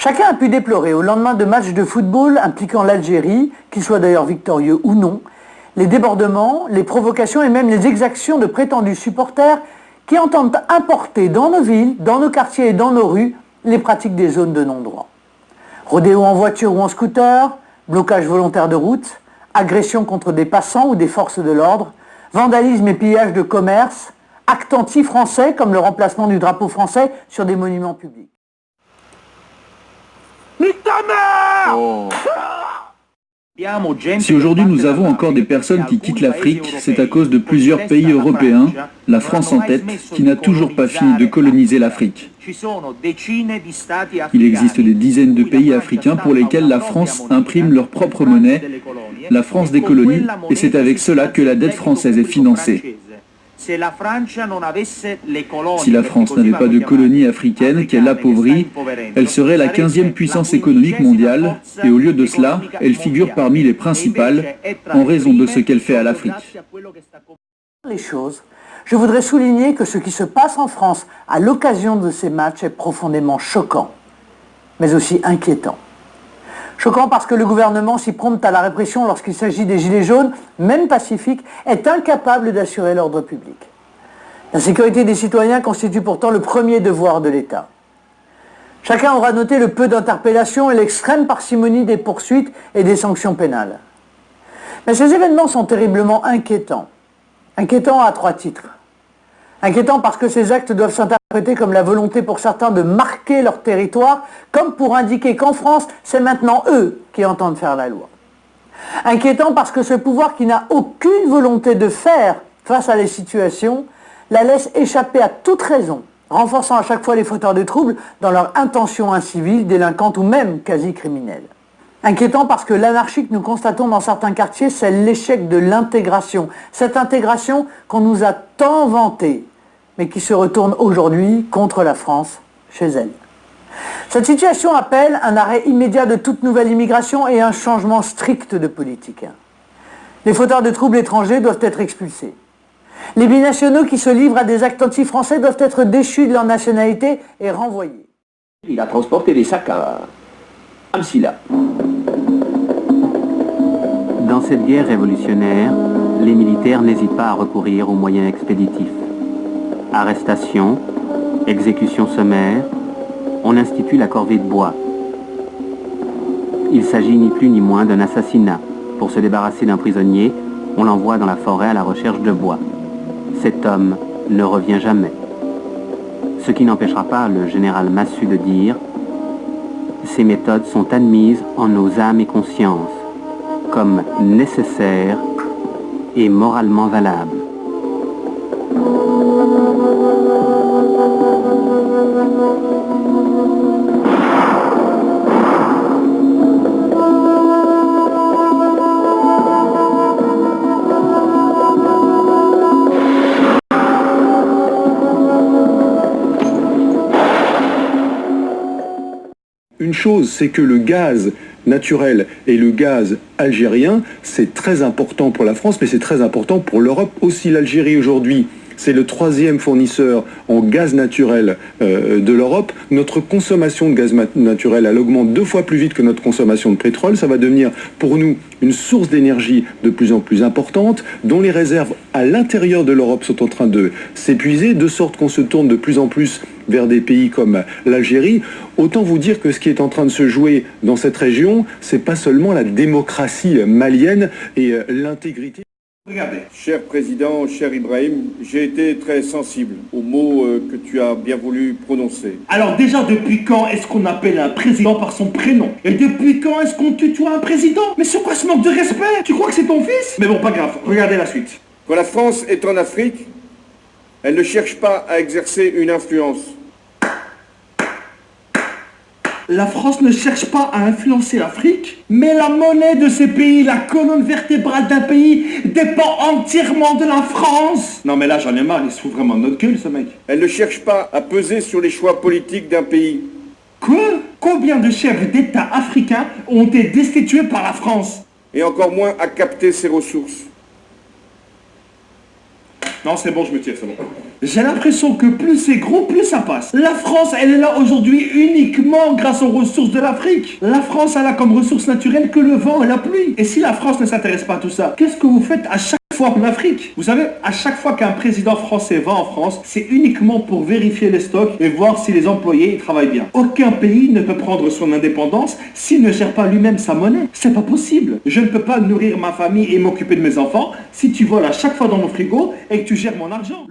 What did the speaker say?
Chacun a pu déplorer, au lendemain de matchs de football impliquant l'Algérie, qu'ils soient d'ailleurs victorieux ou non, les débordements, les provocations et même les exactions de prétendus supporters qui entendent importer dans nos villes, dans nos quartiers et dans nos rues les pratiques des zones de non-droit. Rodéo en voiture ou en scooter, blocage volontaire de route, agression contre des passants ou des forces de l'ordre, vandalisme et pillage de commerce, actes anti-français comme le remplacement du drapeau français sur des monuments publics. Nique ta mère! Oh. Si aujourd'hui nous avons encore des personnes qui quittent l'Afrique, c'est à cause de plusieurs pays européens, la France en tête, qui n'a toujours pas fini de coloniser l'Afrique. Il existe des dizaines de pays africains pour lesquels la France imprime leur propre monnaie, la France des colonies, et c'est avec cela que la dette française est financée. Si la France n'avait pas de colonies africaines, qu'elle appauvrit, elle serait la 15e puissance économique mondiale, et au lieu de cela, elle figure parmi les principales en raison de ce qu'elle fait à l'Afrique. Les choses, je voudrais souligner que ce qui se passe en France à l'occasion de ces matchs est profondément choquant, mais aussi inquiétant. Choquant parce que le gouvernement, si prompt à la répression lorsqu'il s'agit des gilets jaunes, même pacifiques, est incapable d'assurer l'ordre public. La sécurité des citoyens constitue pourtant le premier devoir de l'État. Chacun aura noté le peu d'interpellations et l'extrême parcimonie des poursuites et des sanctions pénales. Mais ces événements sont terriblement inquiétants. Inquiétants à 3 titres. Inquiétant parce que ces actes doivent s'interpréter comme la volonté pour certains de marquer leur territoire, comme pour indiquer qu'en France, c'est maintenant eux qui entendent faire la loi. Inquiétant parce que ce pouvoir qui n'a aucune volonté de faire face à les situations, la laisse échapper à toute raison, renforçant à chaque fois les fauteurs de troubles dans leur intention incivile, délinquante ou même quasi criminelle. Inquiétant parce que l'anarchie que nous constatons dans certains quartiers, c'est l'échec de l'intégration. Cette intégration qu'on nous a tant vantée, mais qui se retourne aujourd'hui contre la France, chez elle. Cette situation appelle un arrêt immédiat de toute nouvelle immigration et un changement strict de politique. Les fauteurs de troubles étrangers doivent être expulsés. Les binationaux qui se livrent à des actes anti-français doivent être déchus de leur nationalité et renvoyés. Il a transporté des sacs à Amsila. Dans cette guerre révolutionnaire, les militaires n'hésitent pas à recourir aux moyens expéditifs. Arrestation, exécution sommaire, on institue la corvée de bois. Il s'agit ni plus ni moins d'un assassinat. Pour se débarrasser d'un prisonnier, on l'envoie dans la forêt à la recherche de bois. Cet homme ne revient jamais. Ce qui n'empêchera pas le général Massu de dire « Ces méthodes sont admises en nos âmes et consciences comme nécessaires et moralement valables. » Une chose, c'est que le gaz naturel et le gaz algérien, c'est très important pour la France, mais c'est très important pour l'Europe aussi. L'Algérie aujourd'hui, c'est le 3e fournisseur en gaz naturel de l'Europe. Notre consommation de gaz naturel, elle augmente 2 fois plus vite que notre consommation de pétrole. Ça va devenir pour nous une source d'énergie de plus en plus importante, dont les réserves à l'intérieur de l'Europe sont en train de s'épuiser, de sorte qu'on se tourne de plus en plus vers des pays comme l'Algérie. Autant vous dire que ce qui est en train de se jouer dans cette région, c'est pas seulement la démocratie malienne et l'intégrité. Regardez. Cher Président, cher Ibrahim, j'ai été très sensible aux mots que tu as bien voulu prononcer. Alors déjà, depuis quand est-ce qu'on appelle un président par son prénom? Et depuis quand est-ce qu'on tutoie un président? Mais c'est quoi ce manque de respect? Tu crois que c'est ton fils? Mais bon, pas grave, regardez la suite. Quand la France est en Afrique, elle ne cherche pas à exercer une influence. La France ne cherche pas à influencer l'Afrique, mais la monnaie de ces pays, la colonne vertébrale d'un pays, dépend entièrement de la France. Non mais là j'en ai marre, il se fout vraiment de notre gueule ce mec. Elle ne cherche pas à peser sur les choix politiques d'un pays. Quoi? Combien de chefs d'État africains ont été destitués par la France? Et encore moins à capter ses ressources. Non, c'est bon, je me tire, c'est bon. J'ai l'impression que plus c'est gros, plus ça passe. La France, elle est là aujourd'hui uniquement grâce aux ressources de l'Afrique. La France, elle a comme ressource naturelle que le vent et la pluie. Et si la France ne s'intéresse pas à tout ça, qu'est-ce que vous faites à chaque fois en Afrique? Vous savez, à chaque fois qu'un président français va en France, c'est uniquement pour vérifier les stocks et voir si les employés travaillent bien. Aucun pays ne peut prendre son indépendance s'il ne gère pas lui-même sa monnaie. C'est pas possible. Je ne peux pas nourrir ma famille et m'occuper de mes enfants si tu voles à chaque fois dans mon frigo et que tu gères mon argent.